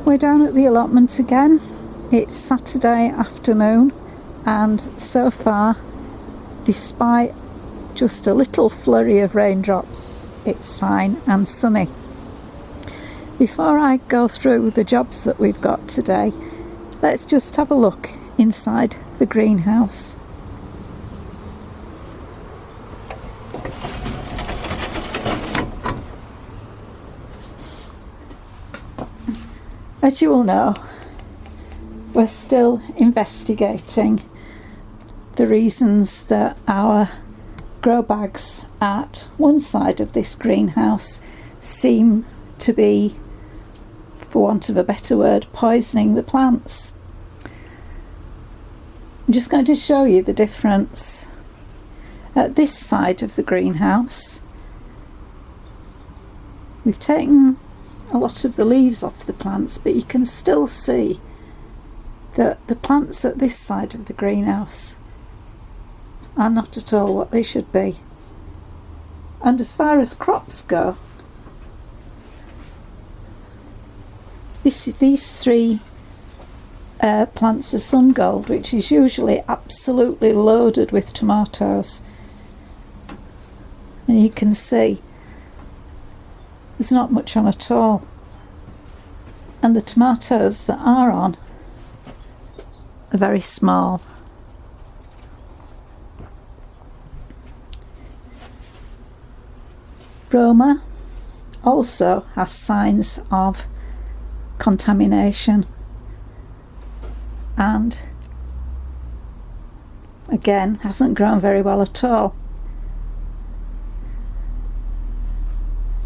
We're down at the allotment again. It's Saturday afternoon, and so far, despite just a little flurry of raindrops, it's fine and sunny. Before I go through the jobs that we've got today, let's just have a look inside the greenhouse. As you all know, we're still investigating the reasons that our grow bags at one side of this greenhouse seem to be, for want of a better word, poisoning the plants. I'm just going to show you the difference. At this side of the greenhouse, we've taken a lot of the leaves off the plants, but you can still see that the plants at this side of the greenhouse are not at all what they should be. And as far as crops go, these three plants of sun gold, which is usually absolutely loaded with tomatoes, and you can see there's not much on at all, and the tomatoes that are on are very small. Roma also has signs of contamination, and again hasn't grown very well at all.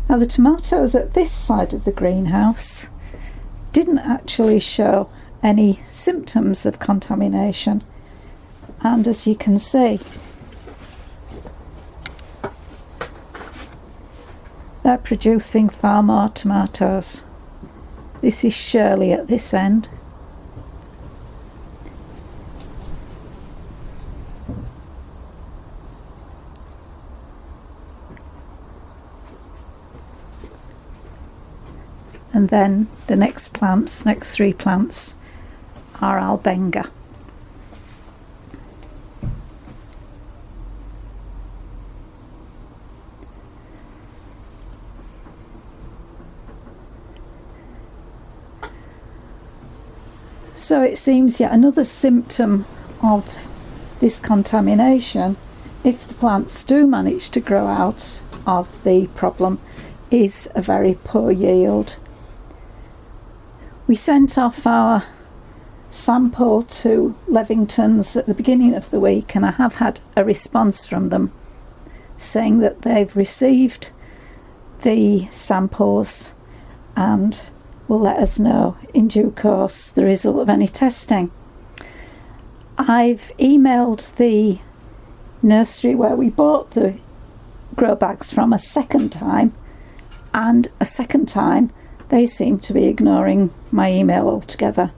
Now, the tomatoes at this side of the greenhouse didn't actually show any symptoms of contamination, and as you can see, they're producing far more tomatoes. This is Shirley at this end. And then the next three plants are Albenga. So it seems yet another symptom of this contamination, if the plants do manage to grow out of the problem, is a very poor yield. We sent off our sample to Levington's at the beginning of the week, and I have had a response from them saying that they've received the samples and will let us know in due course the result of any testing. I've emailed the nursery where we bought the grow bags from a second time, and a second time they seem to be ignoring my email altogether.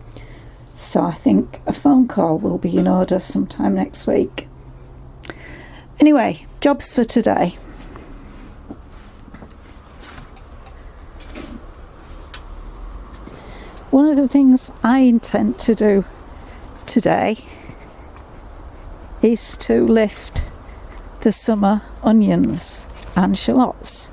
So I think a phone call will be in order sometime next week. Anyway, jobs for today. One of the things I intend to do today is to lift the summer onions and shallots.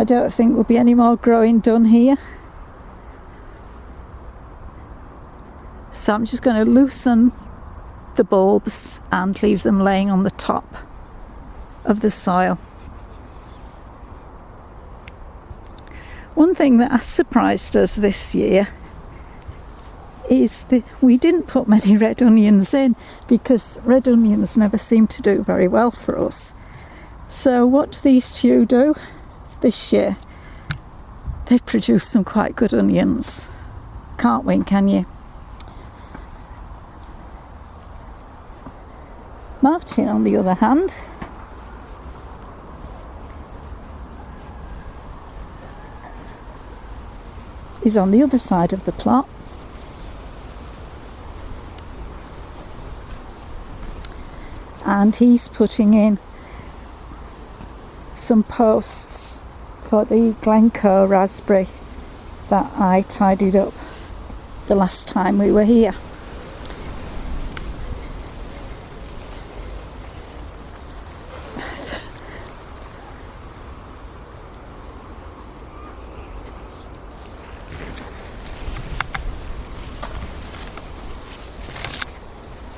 I don't think there'll be any more growing done here, so I'm just going to loosen the bulbs and leave them laying on the top of the soil. One thing that has surprised us this year is that we didn't put many red onions in, because red onions never seem to do very well for us. So what these few do this year, they produce some quite good onions. Can't win, can you? Martin, on the other hand, is on the other side of the plot, and he's putting in some posts for the Glencoe raspberry that I tidied up the last time we were here.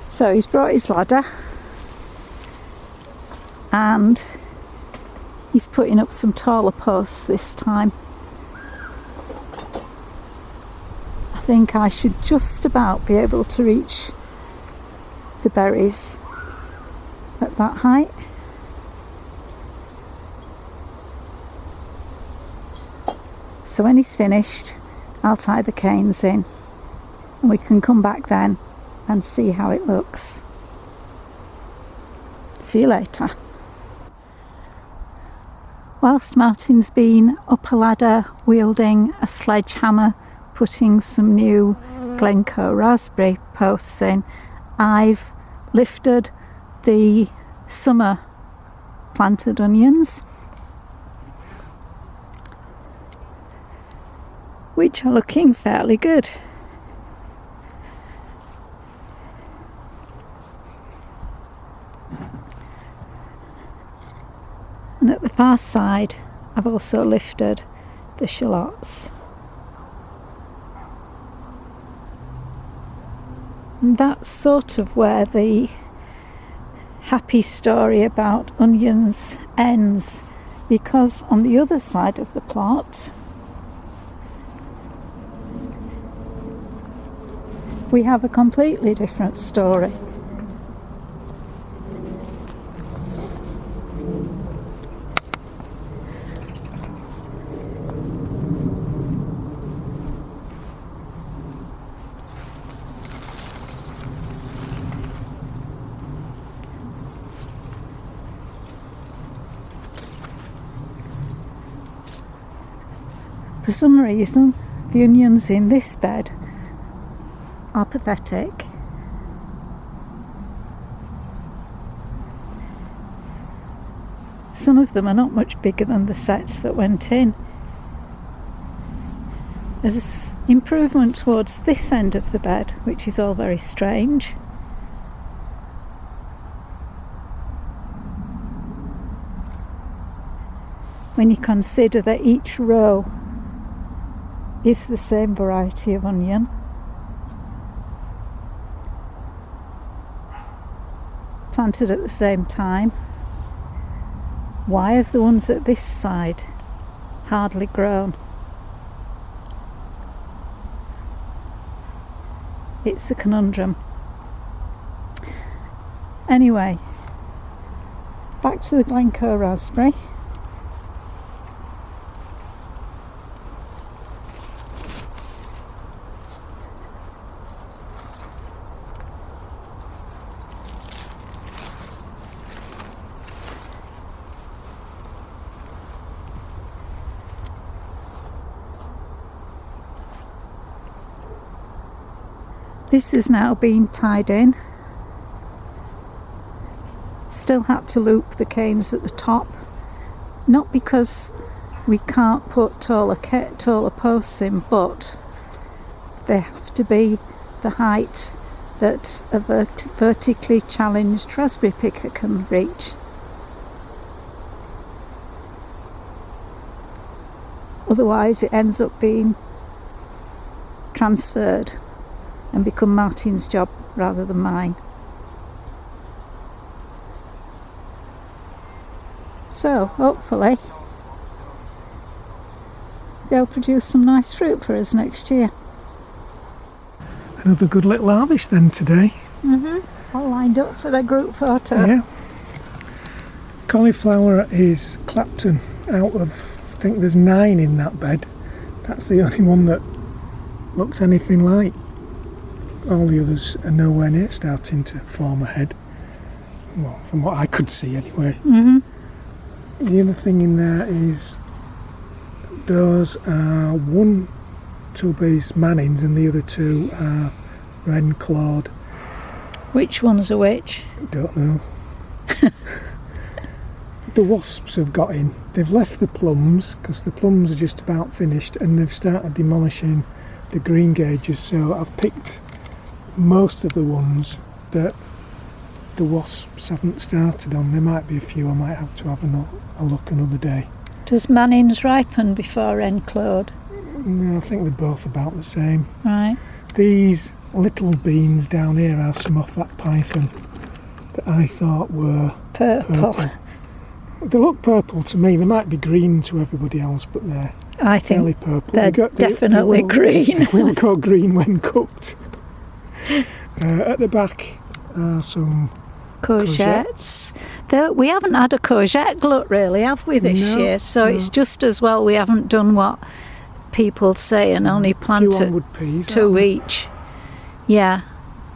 So he's brought his ladder and he's putting up some taller posts this time. I think I should just about be able to reach the berries at that height. So when he's finished, I'll tie the canes in and we can come back then and see how it looks. See you later. Whilst Martin's been up a ladder wielding a sledgehammer putting some new Glencoe raspberry posts in, I've lifted the summer planted onions, which are looking fairly good. And at the far side, I've also lifted the shallots. And that's sort of where the happy story about onions ends, because on the other side of the plot, we have a completely different story. For some reason, the onions in this bed are pathetic. Some of them are not much bigger than the sets that went in. There's improvement towards this end of the bed, which is all very strange. When you consider that each row is the same variety of onion. Planted at the same time. Why have the ones at this side hardly grown? It's a conundrum. Anyway, back to the Glencoe raspberry. This is now being tied in. Still had to loop the canes at the top, not because we can't put taller posts in, but they have to be the height that a vertically challenged raspberry picker can reach. Otherwise it ends up being transferred and become Martin's job rather than mine. So hopefully they'll produce some nice fruit for us next year. Another good little harvest then today. All lined up for their group photo. Yeah. Cauliflower is Clapton. Out of, I think there's 9 in that bed. That's the only one that looks anything like. All the others are nowhere near starting to form a head. Well, from what I could see anyway. The other thing in there is those are one tub is Manning's and the other 2 are Ren Claude. Which ones are which? Don't know. the wasps have got in. They've left the plums because the plums are just about finished, and they've started demolishing the green gages. So I've picked most of the ones that the wasps haven't started on. There might be a few I might have to have a look another day. Does Manning's ripen before Enclode? No, I think they're both about the same. Right. These little beans down here are some off that python that I thought were purple. They look purple to me. They might be green to everybody else, but they're fairly purple. They're definitely green. They will go green when cooked. At the back are some courgettes. We haven't had a courgette glut really, have we, this year? So it's just as well we haven't done what people say and only planted peas, 2 each. Yeah,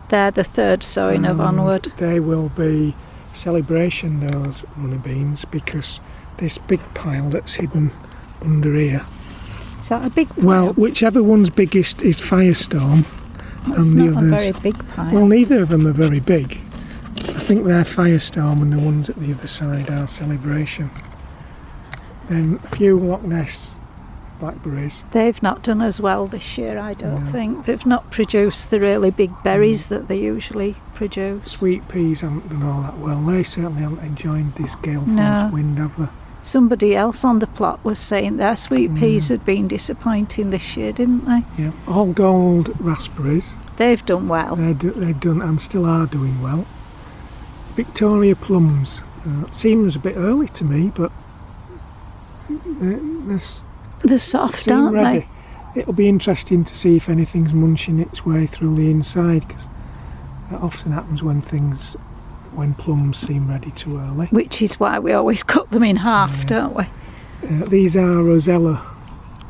they're the third sowing of Onward. They will be celebration, those runner beans, because this big pile that's hidden under here. Is that a big pile? Well, whichever one's biggest is Firestorm. That's and the not others, a very big pile. Well, neither of them are very big. I think they're Firestorm, and the ones at the other side are Celebration. Then a few Loch Ness blackberries. They've not done as well this year, I don't think. They've not produced the really big berries that they usually produce. Sweet peas haven't done all that well. They certainly haven't enjoyed this gale force wind, have they? Somebody else on the plot was saying their sweet peas had been disappointing this year, didn't they? Yeah, all gold raspberries. They've done well. They've done and still are doing well. Victoria plums. Seems a bit early to me, but they're soft, aren't ready. They? It'll be interesting to see if anything's munching its way through the inside, because that often happens when plums seem ready too early. Which is why we always cut them in half, don't we? These are Rosella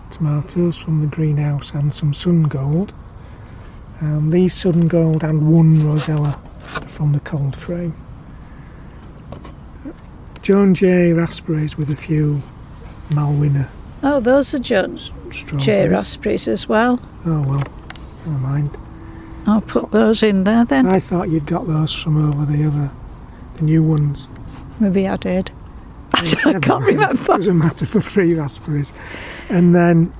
tomatoes from the greenhouse and some Sun Gold. These Sun Gold and one Rosella from the cold frame. Joan J raspberries with a few Malwinner. Oh, those are Joan J raspberries as well. Oh well, never mind. I'll put those in there then. I thought you'd got those from over the new ones. Maybe I did. I can't remember. It doesn't matter for 3 raspberries. And then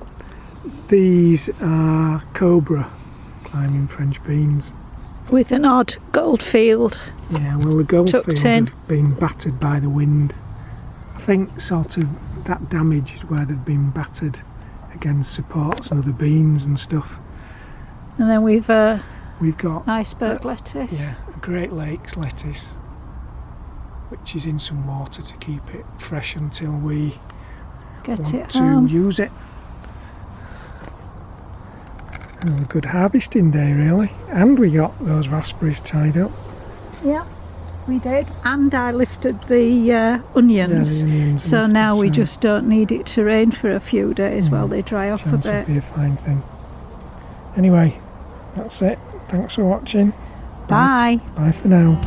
these are Cobra climbing French beans. With an odd gold field. Yeah, well the gold field in. have been battered by the wind. I think sort of that damage is where they've been battered against supports and other beans and stuff. And then we've got iceberg lettuce. Yeah, Great Lakes lettuce, which is in some water to keep it fresh until we want to use it. And a good harvesting day really, and we got those raspberries tied up. Yeah, we did, and I lifted the onions. Yeah, the onions so now we just don't need it to rain for a few days while they dry off a bit. It'll be a fine thing. Anyway, that's it. Thanks for watching. Bye. Bye for now.